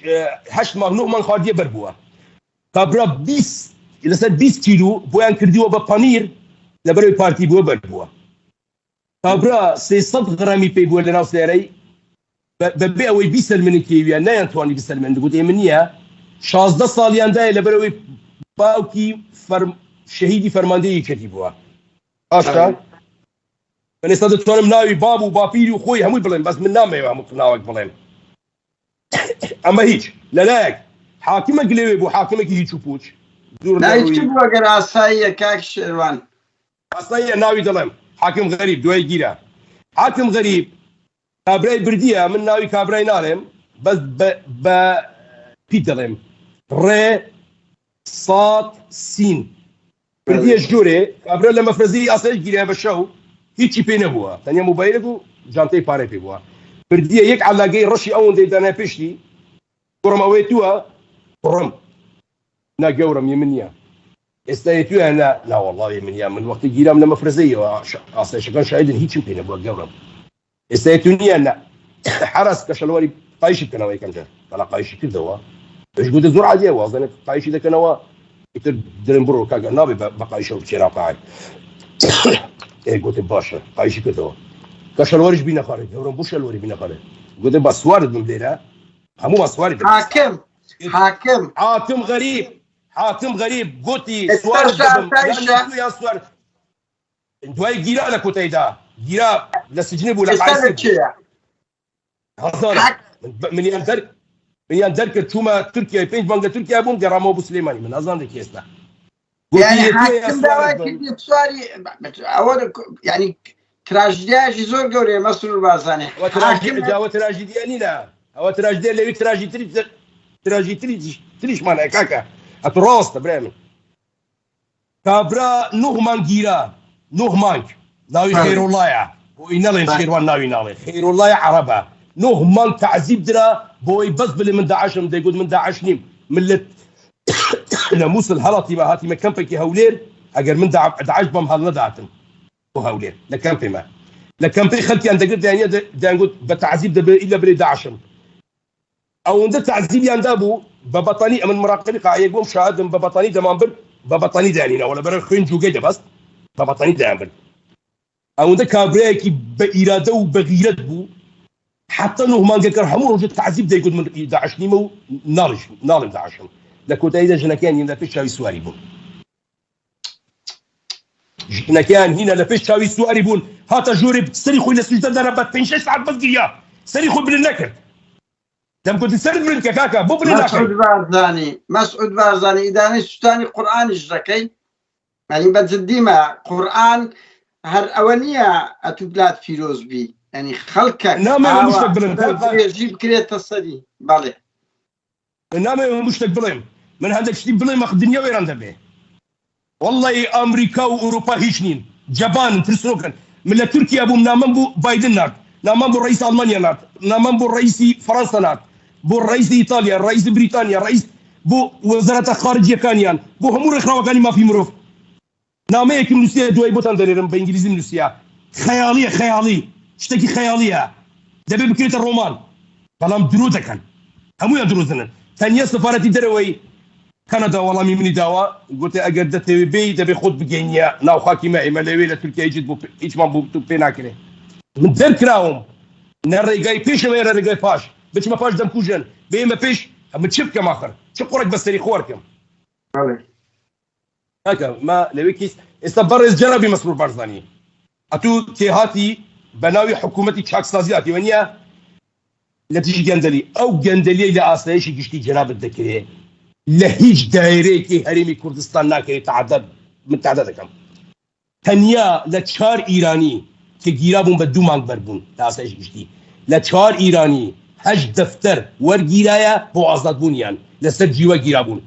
8 مانگ 9 مانگ خواردیە بەربووە کابرا 20 لەسەر 20 کیلو بۆیان کردیوە بە پەنیر لەبەرەوەی پارتی بووە بەربووە کابرا 300 غرامی پێی بووە لەناو سێرەی بەبێ ئەوەی 20 سەلمێنی کێویە نەیانتوانی 20 سەلمێن دەگوت ئێمە نییە 16 ساڵیاندایە لەبەرەوەی باوکی شەهیدی فەرماندەیەکەتی بووە ئاشتا من ئێستا دەتوانم ناوی باب و باپیری و خۆی هەمووی بڵێم بەس من نامەوێ هەموو ناوێک بڵێم ئەمە هیچ لەلایەک حاکمە گلێوێ بوو حاکمێکی هیچ و پوچ نایچ بووە گەر ئاساییە کاک شێروان ئاساییە ناوی دەڵێم حاکم غەریب دوای گیرە حاکم غەریب کابرای بردیە من ناوی کابرای ناڵێم بەس بە پی دەڵێم ڕێ سات سین بردیە ژۆرێ کابرا لە مەفرەزی ئاسایش گیرە بە شەو هیچی پێ نەبووە تەنیا موبایلێک و جانتەی پارەی پێ بووە بردیە یەک عەلاگەی ڕەشی ئەوەندەی دانا پێشتی کوڕم ئەوەی تووە کوڕم نا گەورم یە من نییە ئێستا توێ نا وەڵڵاهی من نییە من وەختی گیرام لە مەفرەزەیەوە ئاسایشەکان شایدن هیچم پێ نەبووە گەورم ئێستا تو نییە نا حرس کە شەلواری قایشی بکەنەوە یەکەم جار بەڵا قایشی کردەوە پێش گوتە زۆر عادیە وازانێت قایشی دەکەنەوە ئیتر درێن بڕۆ کاگە نابێ بە قایشە بچێرا قاعد گوتێ باشە قایشی کردەوە کە شەلواریش بینەخارێت گەورم بۆ شەلواری بینەخارێت گوتێ با سوارت بم لێرە هەموو با سواری حاکم غەریب گوتی سوار سوار دوای گیرا لە کۆتەیدا گیرا لە سجنێ بوو لە منیان دەرکرد چوومە تورکیا 5 بانگە تورکیا بووم گەڕامەوە بۆ سلێمانی من نازانم ئێستا ینی تراژدیایشی زۆر گەورەیە مەسرور بازانێ ئەوە تراژیدیە نینە ئەوە تراژدیە لەوی تریشمانە کاکە ئەتو ڕاستە برای من کابرا 9 مانگ گیرە 9 مانگ ناوی خێرۆڵایە بۆی نەڵێن شێروان ناوی ناڵێ خێرۆڵای عەرەبە 9 مانگ تعذیب درا بۆی بەس بڵێ من داعشم دەیگوت من داعش نیم من لە مووسڵ هەڵاتی بە هاتیمە کەمپێکی هەولێر ئەگەر من داعش بەم هەڵ نەداتم بۆ هەولێر لە کەمپێمە لە کەمپەی خەڵکیان دەگرت دەیانگوت بە تعذیب دەبێت ئیلا بڵێ داعشم ئەوەندە تعذیبیاندا بوو بە بەتانی ئەمن مراقبی قایەک بووم شاهدم بە بەتانی دەمان برد بە بەتانی دانینەوە لەبەر خوێن جوگەی دەبەست بە بەتانی دایان برد ئەوەندە کابرایەکی بە ئیرادە و بە غیرەت بوو حتى 9 مانگەکە هەموو ڕۆژێ تعذیب دەیگوت من داعش نیمە و ناڵم داعشم لە کۆتاییدا ژنەکانی لە پێش چاوی سواری بوون ژنەکان هینە لە پێش چاوی سواری بوون هاتە ژۆرێ سەری خۆی لە سوژدە دەرە بە 5 ساعت بەس گریا سەری خۆی برن نەکرد دەمگوتی سەرت برن کە کاکە بۆ برن ناکەی مەسعود بارزانی ئیدانەی سوتانی قورئانیش دەکەی یعنی بە جددیمە قورئان هەر ئەوە نییە ئەتوو بلات فیرۆز بی ینی خەڵکە نامێژی بکرێتە سەری بەڵێ نامەوێ هەموو شتێک بڵێم من هەندێک شتی بڵێم دنیا وێران دەبێ وەڵڵی ئەمریکا و ئەوروپا هیچ نین جەبانن ترسۆکن من لە تورکیا بووم نامەم بۆ بایدن نارد نامەم بۆ ڕئیس ئەڵمانیا نارد نامەم بۆ ڕئیسی فەڕەنسا نارد بۆ ڕئیسی ئیتالیا ڕئیسی بریتانیا ڕئیس بۆ وەزارەتە خارجیەکانیان بۆ هەموو ڕێکخراوەکانی مافی مرۆڤ نامەیەکم نووسیە دوای بۆتان دەرێرم بە ئینگلیزی نووسیە خەیاڵیە خەیاڵی شتێکی خەیاڵیە دەبێ بکرێتە ڕۆمان بەڵام درۆ دەکەن هەموویان درۆزنن تەنیا سەفارەتی دەرەوەی کەنەدا وەڵامی منی داوە گوتێ ئەگەر دەتەوێ بێی دەبێ خۆت بگەینە ناو خاکی مەئێمە لەوێ لە تورکیا هیچت بۆ هیچمان بۆ پێ ناکرێ من دەرکراوم نە ڕێگای پێشەوە ێرە ڕێگای پاش بچمە پاش دەمکوژن بێمە پێش ئەمە چ بکەم ئاخر چ قوڕێک بەسەری خۆرکەم هەکە ما لەوێ کیس ئێستا بەڕێز جەنابی مەسرور بارزانی ئەتوو تێهاتی بە ناوی حکوومەتی چاکسازی هاتیوە نییە لە تیژی گەندەلی ئەو گەندەلیەی لە ئاسایشی گشتی جەنابت دەکرێت لە هیچ دایرەیەکی هەرێمی کوردستان ناکەوێت من تعداد دەکەم تەنیا لە 4 ئیرانی کە گیرا بوون بە 2 مانگ بەربوون لە ئاسایشی گشتی لە 4 ئیرانی 8 دەفتەر وەرگیرایە بۆ ئازادبوونیان لەسەر جیوە گیرا بوون